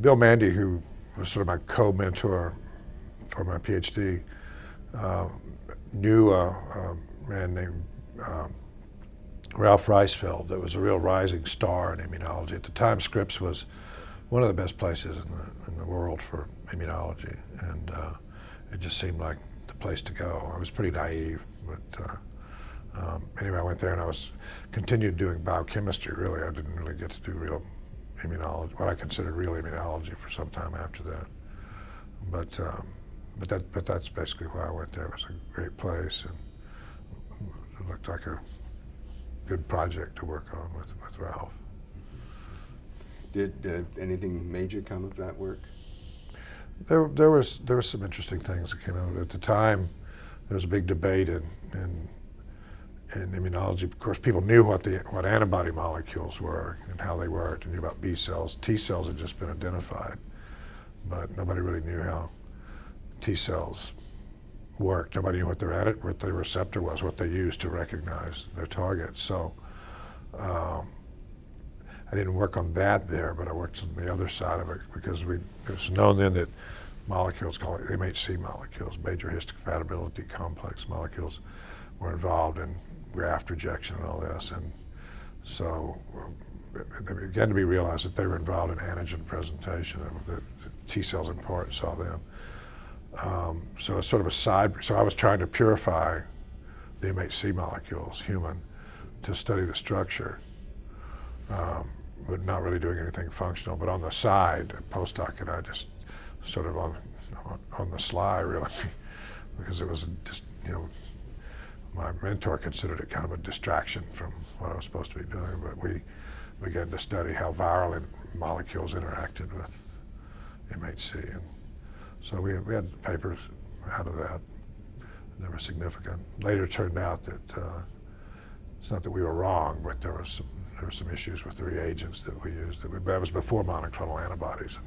Bill Mandy, who was sort of my co-mentor for my PhD, knew a man named Ralph Reisfeld that was a real rising star in immunology. At the time, Scripps was one of the best places in the world for immunology, and it just seemed like the place to go. I was pretty naive, but anyway, I went there and I continued doing biochemistry, really. I didn't really get to do real immunology, what I considered real immunology, for some time after that. But that's basically why I went there. It was a great place, and it looked like a good project to work on with Ralph. Did anything major come of that work? There was some interesting things that came out of it. At the time, there was a big debate in immunology. Of course, people knew what antibody molecules were and how they worked, and knew about B cells. T cells had just been identified, but nobody really knew how T cells worked. Nobody knew what their receptor was, what they used to recognize their targets. So I didn't work on that there, but I worked on the other side of it, because it was known then that molecules called MHC molecules, major histocompatibility complex molecules, were involved in graft rejection and all this. And so it began to be realized that they were involved in antigen presentation, and the T cells in part saw them. So it's sort of so I was trying to purify the MHC molecules, human, to study the structure, but not really doing anything functional. But on the side, postdoc and I just sort of on the sly, really, because it was just, my mentor considered it kind of a distraction from what I was supposed to be doing. But we began to study how viral molecules interacted with MHC. And so we had papers out of that. They were significant. Later it turned out that it's not that we were wrong, but there were some issues with the reagents that we used. That was before monoclonal antibodies.